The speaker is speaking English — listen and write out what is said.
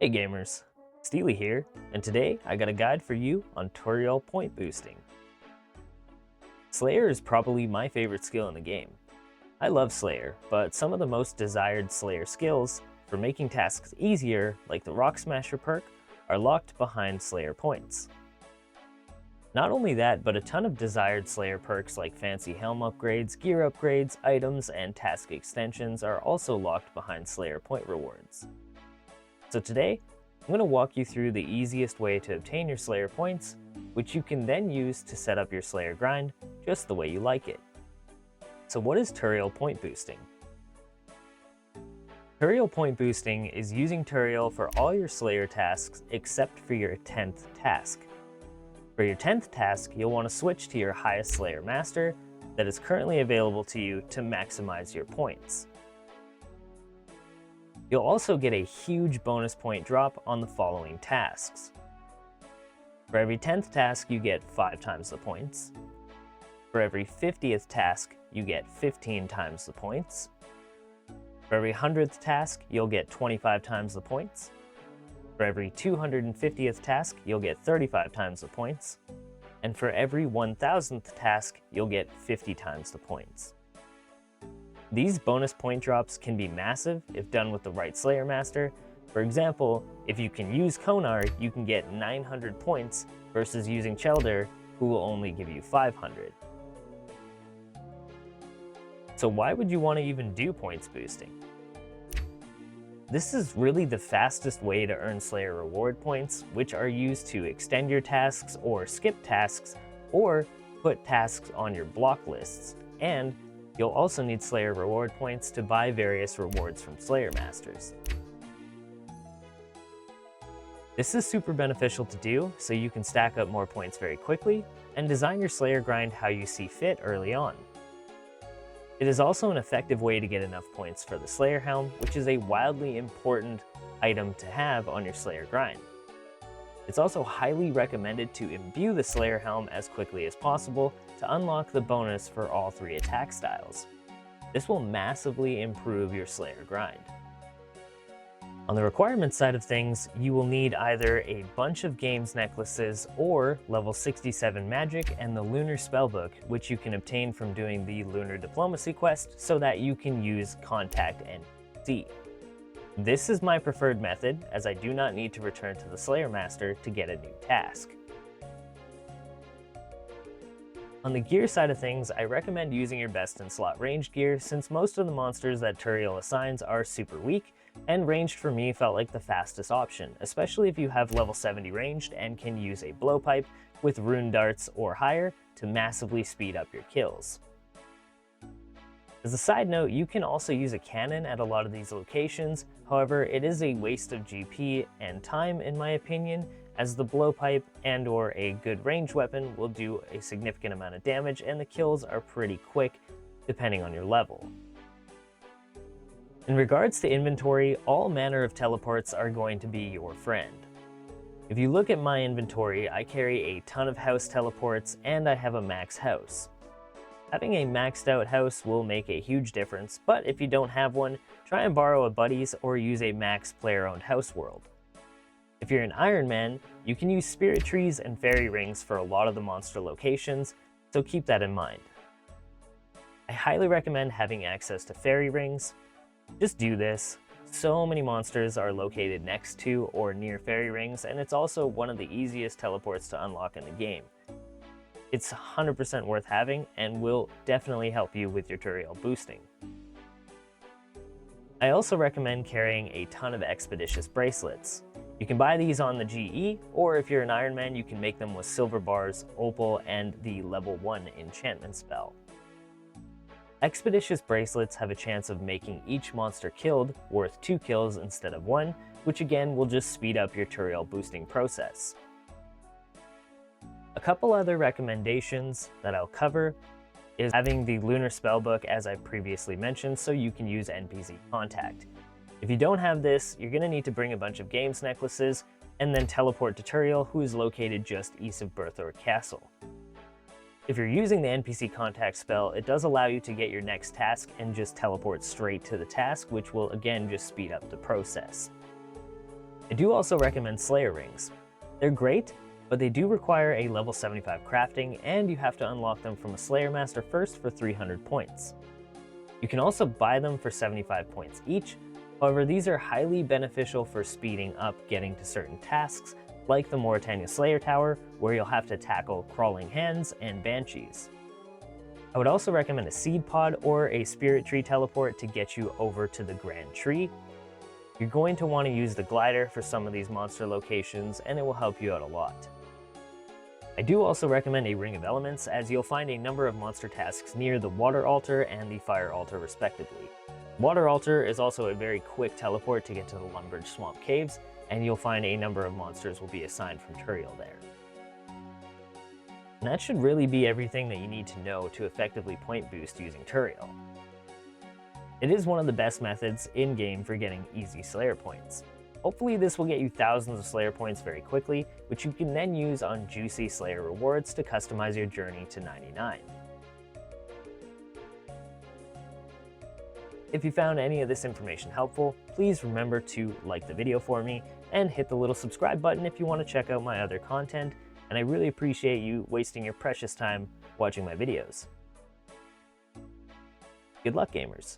Hey gamers, Steely here, and today I got a guide for you on Turael Point Boosting. Slayer is probably my favorite skill in the game. I love Slayer, but some of the most desired Slayer skills for making tasks easier, like the Rock Smasher perk, are locked behind Slayer points. Not only that, but a ton of desired Slayer perks like fancy Helm upgrades, gear upgrades, items, and task extensions are also locked behind Slayer point rewards. So today, I'm going to walk you through the easiest way to obtain your Slayer points, which you can then use to set up your Slayer grind just the way you like it. So what is Turael Point Boosting? Turael Point Boosting is using Tureal for all your Slayer tasks except for your 10th task. For your 10th task, you'll want to switch to your highest Slayer Master that is currently available to you to maximize your points. You'll also get a huge bonus point drop on the following tasks. For every 10th task, you get 5 times the points. For every 50th task, you get 15 times the points. For every 100th task, you'll get 25 times the points. For every 250th task, you'll get 35 times the points. And for every 1000th task, you'll get 50 times the points. These bonus point drops can be massive if done with the right Slayer Master. For example, if you can use Konar, you can get 900 points versus using Chelder, who will only give you 500. So why would you want to even do points boosting? This is really the fastest way to earn Slayer reward points, which are used to extend your tasks or skip tasks, or put tasks on your block lists. And you'll also need Slayer reward points to buy various rewards from Slayer Masters. This is super beneficial to do so you can stack up more points very quickly and design your Slayer grind how you see fit early on. It is also an effective way to get enough points for the Slayer Helm, which is a wildly important item to have on your Slayer grind. It's also highly recommended to imbue the Slayer Helm as quickly as possible to unlock the bonus for all 3 attack styles. This will massively improve your Slayer grind. On the requirements side of things, you will need either a bunch of games necklaces or level 67 magic and the Lunar Spellbook, which you can obtain from doing the Lunar Diplomacy quest so that you can use Contact NPC. This is my preferred method, as I do not need to return to the Slayer Master to get a new task. On the gear side of things, I recommend using your best in slot ranged gear, since most of the monsters that Tureal assigns are super weak, and ranged for me felt like the fastest option, especially if you have level 70 ranged and can use a blowpipe with rune darts or higher to massively speed up your kills. As a side note, you can also use a cannon at a lot of these locations. However, it is a waste of GP and time in my opinion, as the blowpipe and or a good ranged weapon will do a significant amount of damage and the kills are pretty quick depending on your level. In regards to inventory, all manner of teleports are going to be your friend. If you look at my inventory, I carry a ton of house teleports and I have a max house. Having a maxed out house will make a huge difference, but if you don't have one, try and borrow a buddy's or use a max player-owned house world. If you're an Iron Man, you can use spirit trees and fairy rings for a lot of the monster locations, so keep that in mind. I highly recommend having access to fairy rings. Just do this. So many monsters are located next to or near fairy rings, and it's also one of the easiest teleports to unlock in the game. It's 100% worth having and will definitely help you with your Tureal boosting. I also recommend carrying a ton of Expeditious Bracelets. You can buy these on the GE, or if you're an Iron Man, you can make them with silver bars, opal, and the level 1 enchantment spell. Expeditious Bracelets have a chance of making each monster killed worth 2 kills instead of 1, which again will just speed up your Tureal boosting process. A couple other recommendations that I'll cover is having the Lunar Spellbook, as I previously mentioned, so you can use NPC Contact. If you don't have this, you're going to need to bring a bunch of games necklaces and then teleport to Tureal, who is located just east of Berthor Castle. If you're using the NPC Contact spell, it does allow you to get your next task and just teleport straight to the task, which will again just speed up the process. I do also recommend Slayer rings. They're great, but they do require a level 75 crafting, and you have to unlock them from a Slayer Master first for 300 points. You can also buy them for 75 points each. However, these are highly beneficial for speeding up getting to certain tasks, like the Mauritania Slayer Tower, where you'll have to tackle Crawling Hands and Banshees. I would also recommend a Seed Pod or a Spirit Tree teleport to get you over to the Grand Tree. You're going to want to use the glider for some of these monster locations, and it will help you out a lot. I do also recommend a Ring of Elements, as you'll find a number of monster tasks near the Water Altar and the Fire Altar respectively. Water Altar is also a very quick teleport to get to the Lumbridge Swamp Caves, and you'll find a number of monsters will be assigned from Tureal there. And that should really be everything that you need to know to effectively point boost using Tureal. It is one of the best methods in-game for getting easy Slayer points. Hopefully this will get you thousands of Slayer points very quickly, which you can then use on juicy Slayer rewards to customize your journey to 99. If you found any of this information helpful, please remember to like the video for me and hit the little subscribe button if you want to check out my other content, and I really appreciate you wasting your precious time watching my videos. Good luck, gamers!